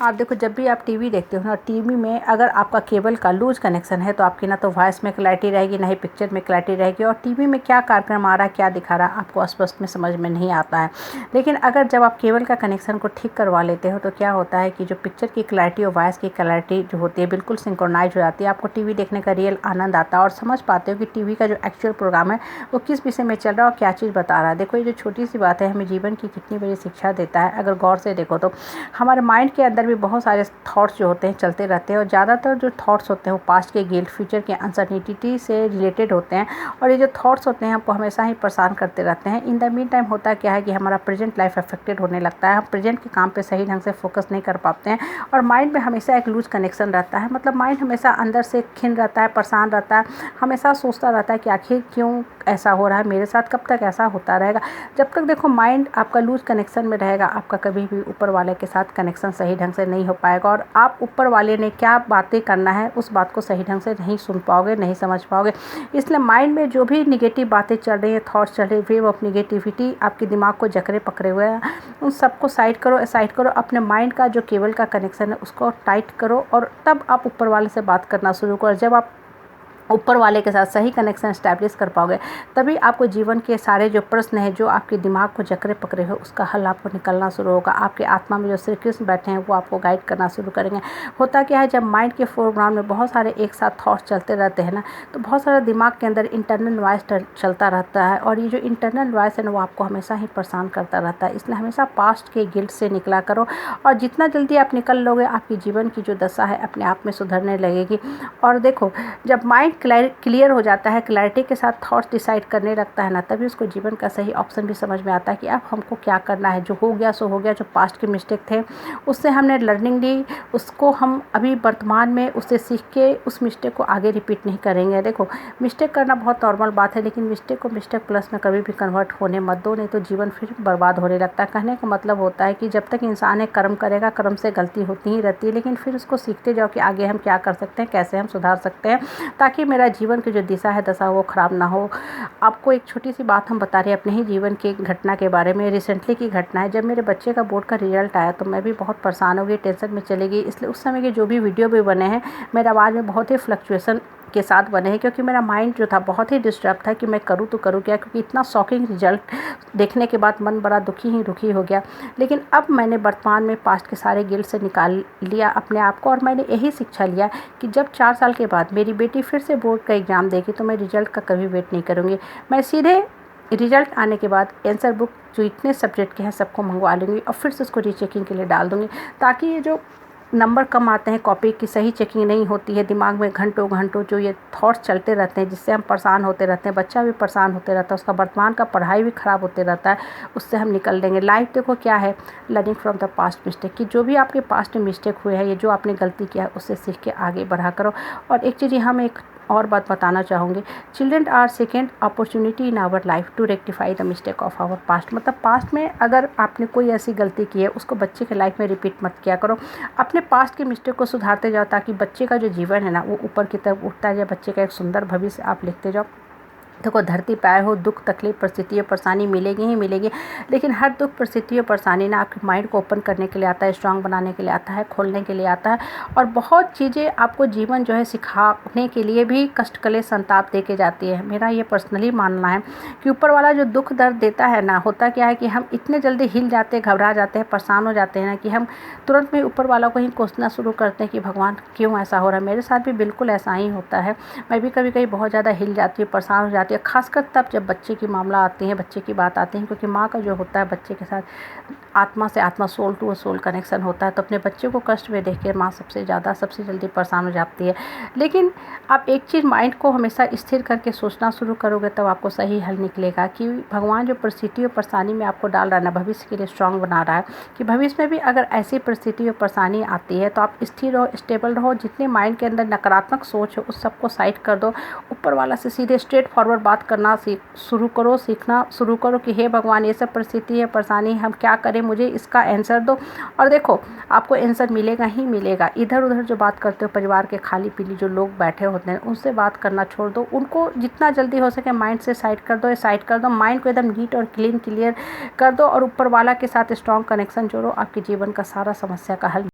आप देखो, जब भी आप टीवी देखते हो ना, टीवी में अगर आपका केबल का लूज कनेक्शन है तो आपकी ना तो वॉइस में क्लैरिटी रहेगी, ना ही पिक्चर में क्लैरिटी रहेगी, और टीवी में क्या कार्यक्रम आ रहा है, क्या दिखा रहा है, आपको स्पष्ट में समझ में नहीं आता है। लेकिन अगर जब आप केबल का कनेक्शन को ठीक करवा लेते हो तो क्या होता है कि जो पिक्चर की क्लैरिटी और वॉइस की क्लैरिटी जो होती है बिल्कुल सिंक्रोनाइज हो जाती है। आपको टीवी देखने का रियल आनंद आता है और समझ पाते हो कि टीवी का जो एक्चुअल प्रोग्राम है वो किस विषय में चल रहा है और क्या चीज़ बता रहा है। देखो, ये जो छोटी सी बात है हमें जीवन की कितनी बड़ी शिक्षा देता है। अगर गौर से देखो तो हमारे माइंड के अंदर भी बहुत सारे थॉट्स जो होते हैं चलते रहते हैं, और ज़्यादातर जो थॉट्स होते हैं वो पास्ट के गिल्ट, फ्यूचर के अनसर्टिनिटी से रिलेटेड होते हैं। और ये जो थॉट्स होते हैं हमको हमेशा ही परेशान करते रहते हैं। इन द मीन टाइम होता क्या है कि हमारा प्रेजेंट लाइफ अफेक्टेड होने लगता है। हम प्रेजेंट के काम पे सही ढंग से फोकस नहीं कर पाते हैं और माइंड में हमेशा एक लूज कनेक्शन रहता है। मतलब माइंड हमेशा अंदर से खिन रहता है, परेशान रहता है, हमेशा सोचता रहता है कि आखिर क्यों ऐसा हो रहा है मेरे साथ, कब तक ऐसा होता रहेगा। जब तक देखो माइंड आपका लूज कनेक्शन में रहेगा, आपका कभी भी ऊपर वाले के साथ कनेक्शन सही ढंग से नहीं हो पाएगा, और आप ऊपर वाले ने क्या बातें करना है उस बात को सही ढंग से नहीं सुन पाओगे, नहीं समझ पाओगे। इसलिए माइंड में जो भी निगेटिव बातें चल रही हैं, थॉट्स चल रही है, वेव ऑफ निगेटिविटी आपके दिमाग को जकड़े पकड़े हुए हैं, उन सबको साइड करो। अपने माइंड का जो केबल का कनेक्शन है उसको टाइट करो, और तब आप ऊपर वाले से बात करना शुरू करो। जब आप ऊपर वाले के साथ सही कनेक्शन स्टैब्लिश कर पाओगे तभी आपको जीवन के सारे जो प्रश्न हैं जो आपके दिमाग को जकड़े पकड़े हो उसका हल आपको निकलना शुरू होगा। आपके आत्मा में जो श्री कृष्ण बैठे हैं वो आपको गाइड करना शुरू करेंगे। होता क्या है, जब माइंड के फोरग्राउंड में बहुत सारे एक साथ थॉट्स चलते रहते हैं ना, तो बहुत सारा दिमाग के अंदर इंटरनल वॉइस चलता रहता है, और ये जो इंटरनल वॉइस है ना वो आपको हमेशा ही परेशान करता रहता है। इसलिए हमेशा पास्ट के गिल्ट से निकला करो, और जितना जल्दी आप निकल लोगे आपकी जीवन की जो दशा है अपने आप में सुधरने लगेगी। और देखो, जब माइंड क्लियर हो जाता है, क्लैरिटी के साथ थॉट्स डिसाइड करने लगता है ना, तभी उसको जीवन का सही ऑप्शन भी समझ में आता है कि अब हमको क्या करना है। जो हो गया सो हो गया, जो पास्ट के मिस्टेक थे उससे हमने लर्निंग ली, उसको हम अभी वर्तमान में उससे सीख के उस मिस्टेक को आगे रिपीट नहीं करेंगे। देखो, मिस्टेक करना बहुत नॉर्मल बात है, लेकिन मिस्टेक को मिस्टेक प्लस में कभी भी कन्वर्ट होने मत दो, नहीं तो जीवन फिर बर्बाद होने लगता है। कहने का मतलब होता है कि जब तक इंसान एक कर्म करेगा, कर्म से गलती होती ही रहती है, लेकिन फिर उसको सीखते जाओ कि आगे हम क्या कर सकते हैं, कैसे हम सुधार सकते हैं, ताकि मेरा जीवन की जो दिशा है दशा वो खराब ना हो। आपको एक छोटी सी बात हम बता रहे हैं अपने ही जीवन की घटना के बारे में। रिसेंटली की घटना है, जब मेरे बच्चे का बोर्ड का रिजल्ट आया तो मैं भी बहुत परेशान हो गई, टेंशन में चली गई। इसलिए उस समय के जो भी वीडियो भी बने हैं मेरे आवाज़ में बहुत ही फ्लक्चुएशन के साथ बने हैं, क्योंकि मेरा माइंड जो था बहुत ही डिस्टर्ब था कि मैं करूँ तो करूँ क्या, क्योंकि इतना शॉकिंग रिजल्ट देखने के बाद मन बड़ा दुखी हो गया। लेकिन अब मैंने वर्तमान में पास्ट के सारे गिल्ट से निकाल लिया अपने आप को, और मैंने यही शिक्षा लिया कि जब 4 साल के बाद मेरी बेटी फिर से बोर्ड का एग्ज़ाम देगी तो मैं रिजल्ट का कभी वेट नहीं करूँगी। मैं सीधे रिजल्ट आने के बाद आंसर बुक जो इतने सब्जेक्ट के हैं सबको मंगवा लूँगी और फिर से उसको रीचेकिंग के लिए डाल दूँगी, ताकि ये जो नंबर कम आते हैं, कॉपी की सही चेकिंग नहीं होती है, दिमाग में घंटों घंटों जो ये थॉट्स चलते रहते हैं जिससे हम परेशान होते रहते हैं, बच्चा भी परेशान होते रहता है, उसका वर्तमान का पढ़ाई भी ख़राब होते रहता है, उससे हम निकल देंगे। लाइफ देखो क्या है, learning from the past mistake, कि जो भी आपके पास्ट में मिस्टेक हुए हैं, ये जो आपने गलती किया है उससे सीख के आगे बढ़ा करो। और एक चीज़ हम एक और बात बताना चाहूँगी, children are second opportunity in our life to rectify the mistake of our past. मतलब पास्ट में अगर आपने कोई ऐसी गलती की है उसको बच्चे के लाइफ में रिपीट मत किया करो, अपने पास्ट के मिस्टेक को सुधारते जाओ, ताकि बच्चे का जो जीवन है ना वो ऊपर की तरफ उठता जाए, बच्चे का एक सुंदर भविष्य आप लिखते जाओ। देखो, धरती पे आए हो, दुख तकलीफ परिस्थितियों परेशानी मिलेगी ही मिलेगी, लेकिन हर दुख परिस्थितियों परेशानी ना आपके माइंड को ओपन करने के लिए आता है, स्ट्रांग बनाने के लिए आता है, खोलने के लिए आता है, और बहुत चीज़ें आपको जीवन जो है सिखाने के लिए भी कष्ट कलेश संताप दे के जाती है। मेरा ये पर्सनली मानना है कि ऊपर वाला जो दुख दर्द देता है ना, होता क्या है कि हम इतने जल्दी हिल जाते हैं, घबरा जाते हैं, परेशान हो जाते हैं ना, कि हम तुरंत में ऊपर वाला को ही कोसना शुरू करते हैं कि भगवान क्यों ऐसा हो रहा है। मेरे साथ भी बिल्कुल ऐसा ही होता है, मैं भी कभी कभी बहुत ज़्यादा हिल जाती हूँ, परेशान हो जाती हूँ, खासकर तब जब बच्चे की मामला आती है, बच्चे की बात आती है, क्योंकि माँ का जो होता है बच्चे के साथ आत्मा से आत्मा, सोल टू सोल कनेक्शन होता है, तो अपने बच्चे को कष्ट में देख के माँ सबसे जल्दी परेशान हो जाती है। लेकिन आप एक चीज़ माइंड को हमेशा स्थिर करके सोचना शुरू करोगे तब आपको सही हल निकलेगा, कि भगवान जो परिस्थिति और परेशानी में आपको डाल रहा है ना, भविष्य के लिए स्ट्रांग बना रहा है, कि भविष्य में भी अगर ऐसी परिस्थिति और परेशानी आती है तो आप स्थिर रहो, स्टेबल रहो। जितने माइंड के अंदर नकारात्मक सोच हो उस सबको साइड कर दो, ऊपर वाला से सीधे स्ट्रेट फॉरवर्ड बात करना शुरू करो, सीखना शुरू करो कि हे भगवान, ये सब परिस्थिति है, परेशानी, हम क्या करें, मुझे इसका आंसर दो। और देखो, आपको आंसर मिलेगा ही मिलेगा। इधर उधर जो बात करते हो, परिवार के खाली पीली जो लोग बैठे होते हैं उनसे बात करना छोड़ दो, उनको जितना जल्दी हो सके माइंड से साइड कर दो, माइंड को एकदम नीट और क्लीयर कर दो, और ऊपर वाला के साथ स्ट्रॉन्ग कनेक्शन जोड़ो, आपके जीवन का सारा समस्या का हल